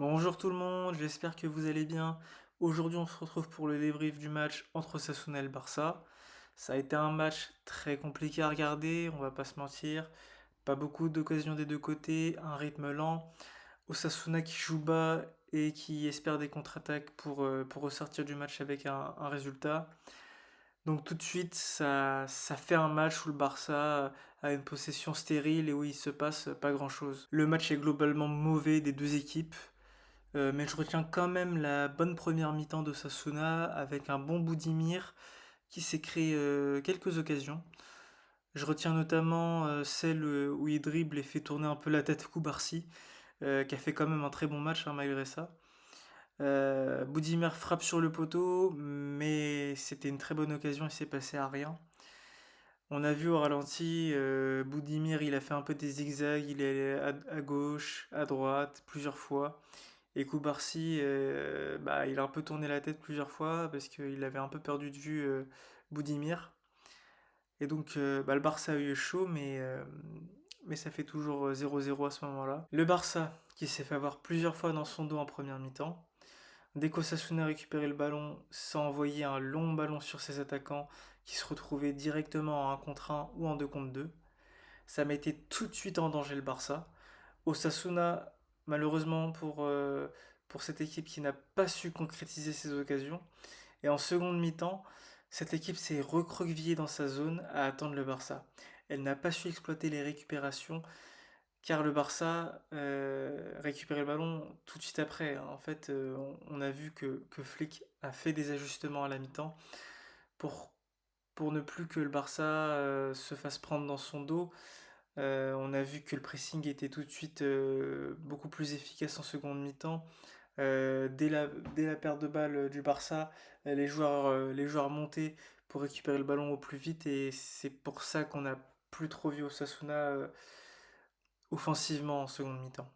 Bonjour tout le monde, j'espère que vous allez bien. Aujourd'hui, on se retrouve pour le débrief du match entre Osasuna et le Barça. Ça a été un match très compliqué à regarder, on va pas se mentir. Pas beaucoup d'occasions des deux côtés, un rythme lent. Osasuna qui joue bas et qui espère des contre-attaques pour ressortir du match avec un résultat. Donc tout de suite, ça fait un match où le Barça a une possession stérile et où il se passe pas grand-chose. Le match est globalement mauvais des deux équipes. Mais je retiens quand même la bonne première mi-temps de Sasuna avec un bon Boudimir qui s'est créé quelques occasions. Je retiens notamment celle où il dribble et fait tourner un peu la tête Koubarsi, qui a fait quand même un très bon match hein, malgré ça. Boudimir frappe sur le poteau, mais c'était une très bonne occasion et c'est passé à rien. On a vu au ralenti, Boudimir il a fait un peu des zigzags, il est allé à gauche, à droite, plusieurs fois. Et Koubarsi, il a un peu tourné la tête plusieurs fois parce qu'il avait un peu perdu de vue Boudimir. Et donc le Barça a eu chaud, mais ça fait toujours 0-0 à ce moment-là. Le Barça qui s'est fait avoir plusieurs fois dans son dos en première mi-temps. Dès qu'Osasuna a récupéré le ballon, ça a envoyé un long ballon sur ses attaquants qui se retrouvaient directement en 1 contre 1 ou en 2 contre 2. Ça mettait tout de suite en danger le Barça. Osasuna, malheureusement pour cette équipe qui n'a pas su concrétiser ses occasions. Et en seconde mi-temps, cette équipe s'est recroquevillée dans sa zone à attendre le Barça. Elle n'a pas su exploiter les récupérations car le Barça récupérait le ballon tout de suite après. En fait, on a vu que Flick a fait des ajustements à la mi-temps pour, pour ne plus que le Barça se fasse prendre dans son dos. On a vu que le pressing était tout de suite beaucoup plus efficace en seconde mi-temps. Dès la perte de balle du Barça, les joueurs montaient pour récupérer le ballon au plus vite et c'est pour ça qu'on n'a plus trop vu Osasuna offensivement en seconde mi-temps.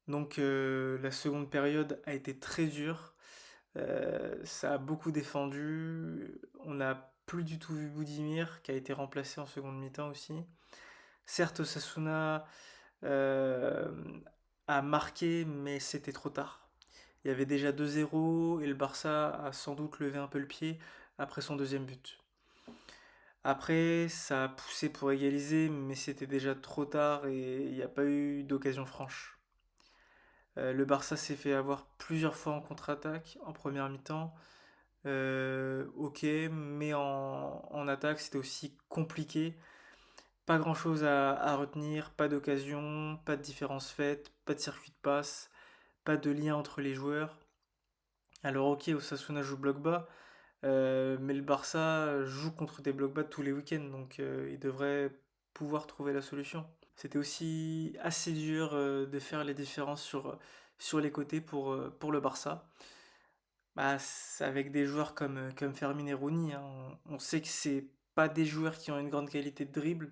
Donc la seconde période a été très dure. Ça a beaucoup défendu. On n'a plus du tout vu Boudimir qui a été remplacé en seconde mi-temps aussi. Certes, Osasuna euh, a marqué, mais c'était trop tard. Il y avait déjà 2-0 et le Barça a sans doute levé un peu le pied après son deuxième but. Après, ça a poussé pour égaliser, mais c'était déjà trop tard et il n'y a pas eu d'occasion franche. Le Barça s'est fait avoir plusieurs fois en contre-attaque en première mi-temps. Ok, mais en attaque c'était aussi compliqué. Pas grand-chose à retenir, pas d'occasion, pas de différence faite, pas de circuit de passe, pas de lien entre les joueurs. Alors ok, Osasuna joue bloc bas, mais le Barça joue contre des blocs bas tous les week-ends, donc il devrait pouvoir trouver la solution. C'était aussi assez dur de faire les différences sur les côtés pour le Barça. Bah, avec des joueurs comme Fermin et Rooney, hein, on sait que c'est pas des joueurs qui ont une grande qualité de dribble.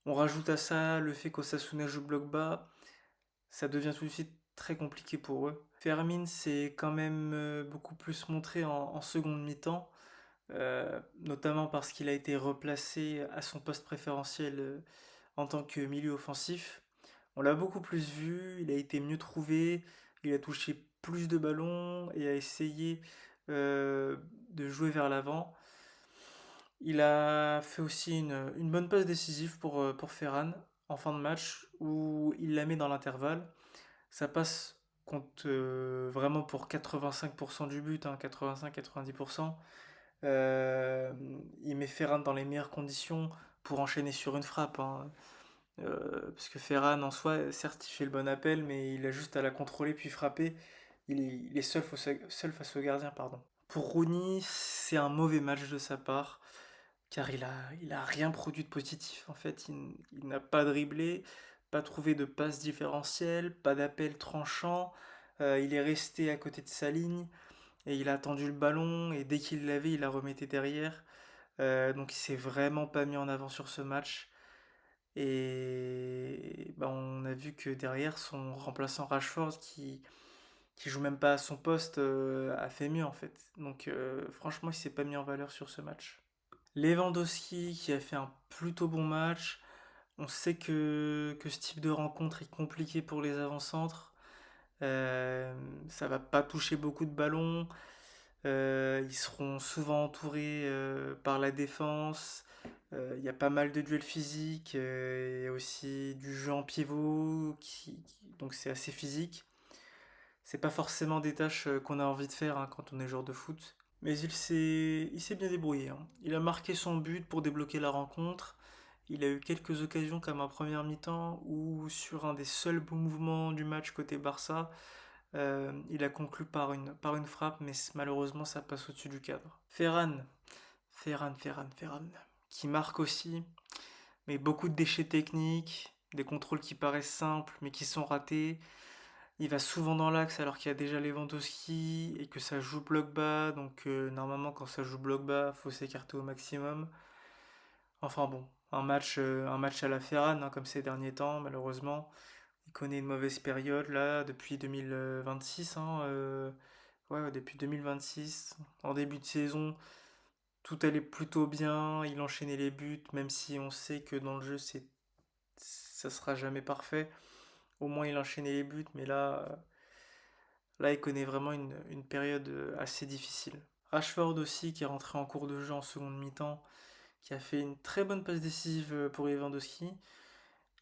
On rajoute à ça le fait qu'Osasuna joue bloc bas, ça devient tout de suite très compliqué pour eux. Fermin s'est quand même beaucoup plus montré en seconde mi-temps, notamment parce qu'il a été replacé à son poste préférentiel en tant que milieu offensif. On l'a beaucoup plus vu, il a été mieux trouvé, il a touché plus de ballons et a essayé de jouer vers l'avant. Il a fait aussi une bonne passe décisive pour Ferran en fin de match où il la met dans l'intervalle. Ça passe compte vraiment pour 85% du but, hein, 85-90%. Euh, il met Ferran dans les meilleures conditions pour enchaîner sur une frappe, hein. Parce que Ferran en soi, certes, il fait le bon appel, mais il a juste à la contrôler puis frapper. Il est seul face au gardien, pardon. Pour Rooney, c'est un mauvais match de sa part, car il a rien produit de positif. En fait, il n'a pas dribblé, pas trouvé de passe différentielle, pas d'appel tranchant. Il est resté à côté de sa ligne et il a attendu le ballon et dès qu'il l'avait, il la remettait derrière. Donc il s'est vraiment pas mis en avant sur ce match. Et bah, on a vu que derrière, son remplaçant Rashford, qui joue même pas à son poste, a fait mieux en fait. Donc franchement, il s'est pas mis en valeur sur ce match. Lewandowski qui a fait un plutôt bon match. On sait que ce type de rencontre est compliqué pour les avant-centres. Euh, Ça va pas toucher beaucoup de ballons. Ils seront souvent entourés par la défense. Il y a pas mal de duels physiques. Il y a aussi du jeu en pivot, donc c'est assez physique. C'est pas forcément des tâches qu'on a envie de faire hein, quand on est joueur de foot. Mais il s'est bien débrouillé, hein. Il a marqué son but pour débloquer la rencontre. Il a eu quelques occasions comme en première mi-temps où sur un des seuls bons mouvements du match côté Barça, il a conclu par une frappe, mais malheureusement ça passe au-dessus du cadre. Ferran, qui marque aussi, mais beaucoup de déchets techniques, des contrôles qui paraissent simples mais qui sont ratés. Il va souvent dans l'axe alors qu'il y a déjà Lewandowski et que ça joue bloc bas, donc normalement quand ça joue bloc bas, faut s'écarter au maximum. Enfin bon, un match à la Ferran hein, comme ces derniers temps, malheureusement. Il connaît une mauvaise période là depuis 2026, hein, ouais, depuis 2026. En début de saison, tout allait plutôt bien, il enchaînait les buts, même si on sait que dans le jeu ça sera jamais parfait. Au moins il enchaînait les buts, mais là il connaît vraiment une période assez difficile. Rashford aussi qui est rentré en cours de jeu en seconde mi-temps, qui a fait une très bonne passe décisive pour Lewandowski.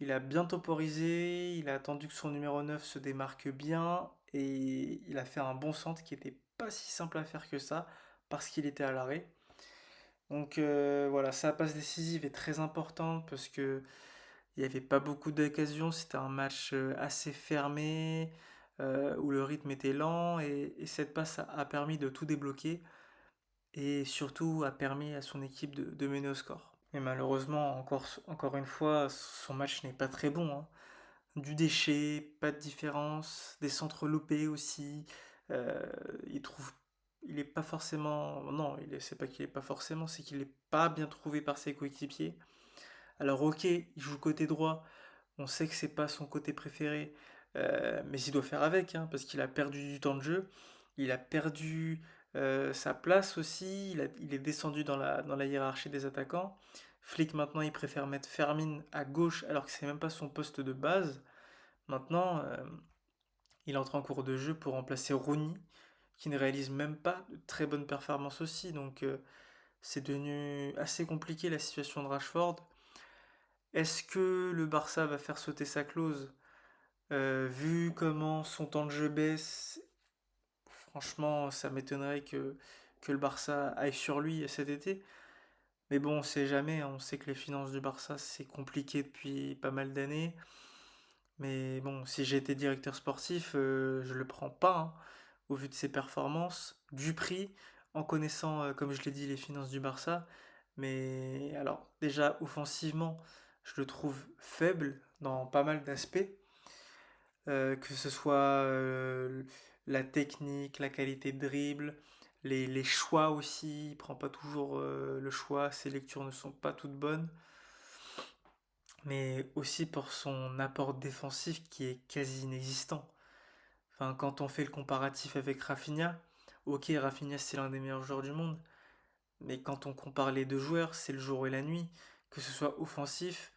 Il a bien temporisé, il a attendu que son numéro 9 se démarque bien et il a fait un bon centre qui était pas si simple à faire que ça parce qu'il était à l'arrêt. Donc voilà, sa passe décisive est très importante parce que il n'y avait pas beaucoup d'occasions, c'était un match assez fermé où le rythme était lent et cette passe a permis de tout débloquer et surtout a permis à son équipe de mener au score. Mais malheureusement, encore une fois, son match n'est pas très bon, hein. Du déchet, pas de différence, des centres loupés aussi. Euh, il trouve, il est pas forcément, non, c'est pas qu'il est pas forcément, c'est qu'il est pas bien trouvé par ses coéquipiers. Alors ok, il joue côté droit, on sait que c'est pas son côté préféré, mais il doit faire avec, hein, parce qu'il a perdu du temps de jeu, il a perdu sa place aussi, il est descendu dans la hiérarchie des attaquants. Flick maintenant il préfère mettre Fermin à gauche alors que c'est même pas son poste de base. Maintenant, il entre en cours de jeu pour remplacer Rooney, qui ne réalise même pas de très bonnes performances aussi. Donc c'est devenu assez compliqué la situation de Rashford. Est-ce que le Barça va faire sauter sa clause vu comment son temps de jeu baisse? Franchement, ça m'étonnerait que le Barça aille sur lui cet été. Mais bon, on sait jamais, hein. On sait que les finances du Barça, c'est compliqué depuis pas mal d'années. Mais bon, si j'étais directeur sportif, je le prends pas, hein, au vu de ses performances, du prix, en connaissant, comme je l'ai dit, les finances du Barça. Mais alors, déjà, offensivement, je le trouve faible dans pas mal d'aspects, que ce soit la technique, la qualité de dribble, les choix aussi. Il prend pas toujours le choix, ses lectures ne sont pas toutes bonnes mais aussi pour son apport défensif qui est quasi inexistant. Enfin, quand on fait le comparatif avec Rafinha, ok, Rafinha c'est l'un des meilleurs joueurs du monde, mais quand on compare les deux joueurs, c'est le jour et la nuit, que ce soit offensif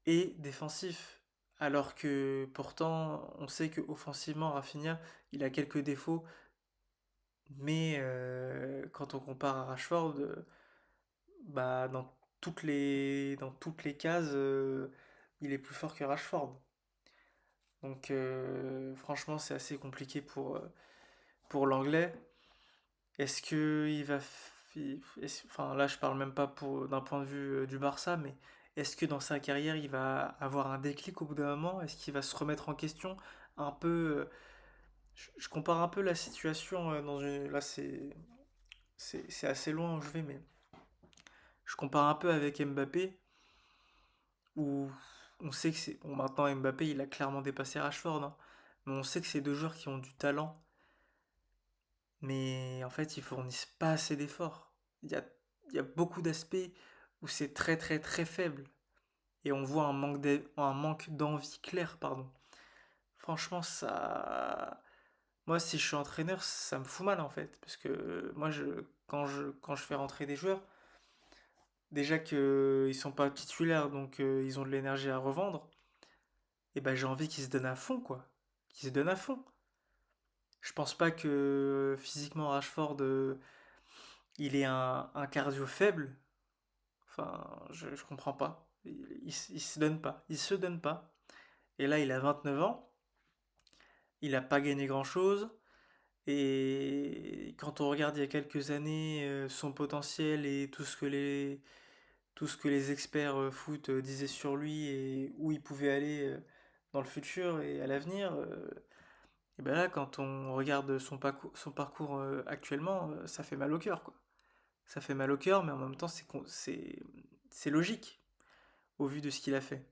et défensif. Alors que pourtant, on sait que offensivement, Rafinha, il a quelques défauts, mais quand on compare à Rashford, bah dans toutes les cases, il est plus fort que Rashford. Donc franchement, c'est assez compliqué pour l'anglais. Est-ce que il va... Enfin là, je parle même pas d'un point de vue du Barça, mais est-ce que dans sa carrière, il va avoir un déclic au bout d'un moment? Est-ce qu'il va se remettre en question un peu je compare un peu la situation dans une... Là, c'est assez loin où je vais, mais je compare un peu avec Mbappé, où on sait que c'est... Bon, maintenant, Mbappé, il a clairement dépassé Rashford, hein, mais on sait que c'est deux joueurs qui ont du talent. Mais en fait, ils fournissent pas assez d'efforts. Il y a beaucoup d'aspects où c'est très très très faible. Et on voit un manque d'envie claire, pardon. Franchement, ça... Moi, si je suis entraîneur, ça me fout mal en fait. Parce que moi, quand je fais rentrer des joueurs, déjà qu'ils sont pas titulaires, donc ils ont de l'énergie à revendre, et ben j'ai envie qu'ils se donnent à fond, quoi. Qu'ils se donnent à fond. Je pense pas que physiquement Rashford, il ait un cardio faible. Enfin, je comprends pas. Il se donne pas. Il se donne pas. Et là, il a 29 ans. Il a pas gagné grand-chose. Et quand on regarde il y a quelques années son potentiel et tout ce que les experts foot disaient sur lui et où il pouvait aller dans le futur et à l'avenir, et ben là, quand on regarde son parcours actuellement, ça fait mal au cœur, quoi. Ça fait mal au cœur, mais en même temps, c'est logique au vu de ce qu'il a fait.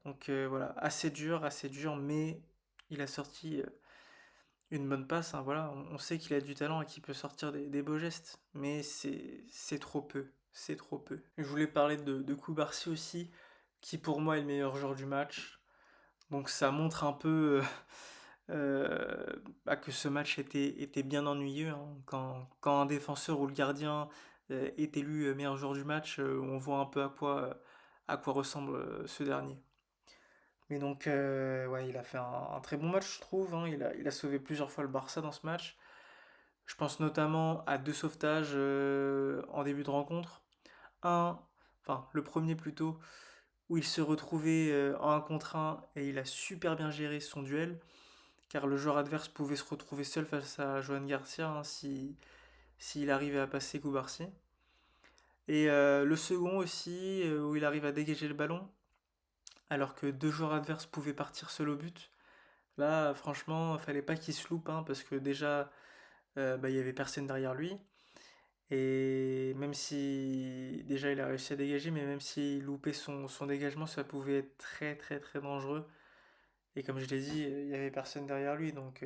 Donc voilà, assez dur, mais il a sorti une bonne passe, hein, voilà, on sait qu'il a du talent et qu'il peut sortir des beaux gestes, mais c'est trop peu, c'est trop peu. Je voulais parler de Koubarsi aussi, qui pour moi est le meilleur joueur du match. Donc ça montre un peu bah, que ce match était bien ennuyeux, hein. Quand un défenseur ou le gardien est élu meilleur joueur du match, on voit un peu à quoi ressemble ce dernier. Mais donc, ouais, il a fait un très bon match, je trouve, hein. Il a sauvé plusieurs fois le Barça dans ce match. Je pense notamment à deux sauvetages en début de rencontre. Un, enfin, le premier plutôt, où il se retrouvait en un contre un et il a super bien géré son duel, car le joueur adverse pouvait se retrouver seul face à Joan Garcia hein, s'il arrivait à passer Koubarsi. Et le second aussi, où il arrive à dégager le ballon, alors que deux joueurs adverses pouvaient partir seul au but. Là, franchement, fallait pas qu'il se loupe, hein, parce que déjà, bah, il y avait personne derrière lui. Et même si déjà il a réussi à dégager, mais même s'il loupait son dégagement, ça pouvait être très très très dangereux. Et comme je l'ai dit, il y avait personne derrière lui, donc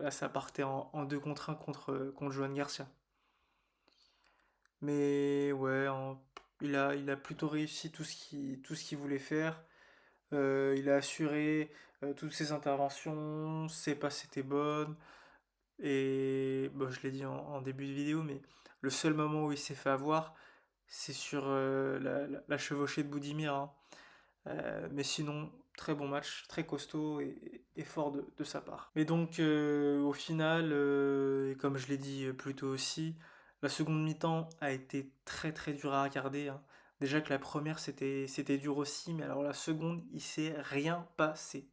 là ça partait en 2 contre un contre Joan Garcia. Mais ouais, il a plutôt réussi tout ce qu'il voulait faire. Il a assuré toutes ses interventions, ses passes étaient bonnes. Et bon, je l'ai dit en début de vidéo, mais le seul moment où il s'est fait avoir, c'est sur la chevauchée de Boudimir, hein. Mais sinon, très bon match, très costaud et fort de sa part. Mais donc, au final, et comme je l'ai dit plus tôt aussi, la seconde mi-temps a été très très dure à regarder, hein. Déjà que la première c'était dur aussi, mais alors la seconde, il s'est rien passé.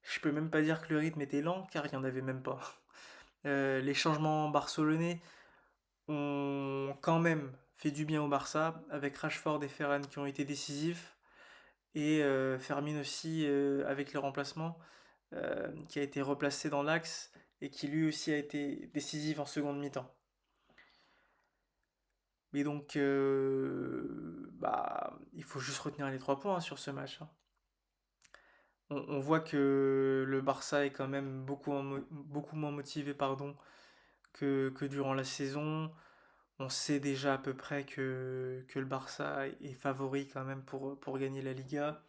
Je peux même pas dire que le rythme était lent, car il n'y en avait même pas. Les changements barcelonais ont quand même fait du bien au Barça, avec Rashford et Ferran qui ont été décisifs, et Fermin aussi avec les remplacements, qui a été replacé dans l'axe et qui lui aussi a été décisif en seconde mi-temps. Mais donc, bah, il faut juste retenir les 3 points hein, sur ce match, hein. On voit que le Barça est quand même beaucoup moins motivé pardon, que durant la saison. On sait déjà à peu près que le Barça est favori quand même pour gagner la Liga.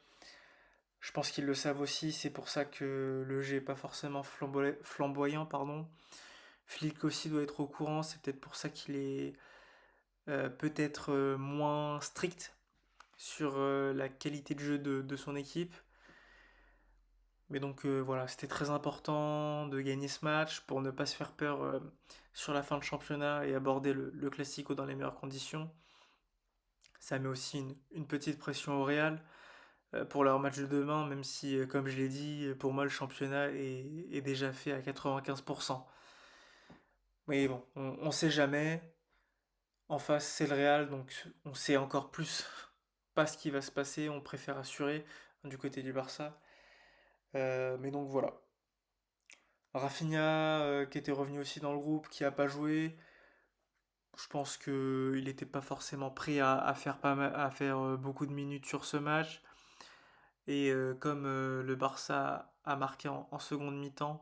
Je pense qu'ils le savent aussi, c'est pour ça que le jeu n'est pas forcément flamboyant, pardon. Flick aussi doit être au courant, c'est peut-être pour ça qu'il est peut-être moins strict sur la qualité de jeu de son équipe. Mais donc voilà, c'était très important de gagner ce match pour ne pas se faire peur sur la fin de championnat et aborder le Classico dans les meilleures conditions. Ça met aussi une petite pression au Real pour leur match de demain, même si, comme je l'ai dit, pour moi le championnat est déjà fait à 95%. Mais bon, on sait jamais. En face, c'est le Real, donc on sait encore plus pas ce qui va se passer. On préfère assurer du côté du Barça. Mais donc voilà. Rafinha, qui était revenu aussi dans le groupe, qui a pas joué. Je pense qu'il n'était pas forcément prêt à faire beaucoup de minutes sur ce match. Et comme le Barça a marqué en seconde mi-temps,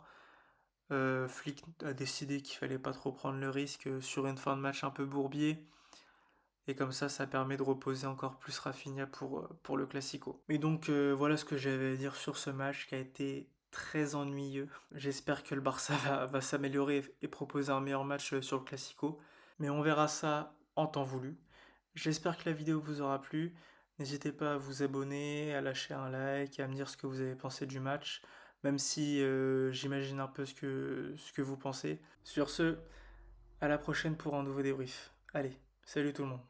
Flick a décidé qu'il fallait pas trop prendre le risque sur une fin de match un peu bourbier. Et comme ça permet de reposer encore plus Rafinha pour le Classico. Et donc voilà ce que j'avais à dire sur ce match qui a été très ennuyeux. J'espère que le Barça va s'améliorer et proposer un meilleur match sur le Classico. Mais on verra ça en temps voulu. J'espère que la vidéo vous aura plu. N'hésitez pas à vous abonner, à lâcher un like, à me dire ce que vous avez pensé du match, même si j'imagine un peu ce que vous pensez. Sur ce, à la prochaine pour un nouveau débrief. Allez, salut tout le monde.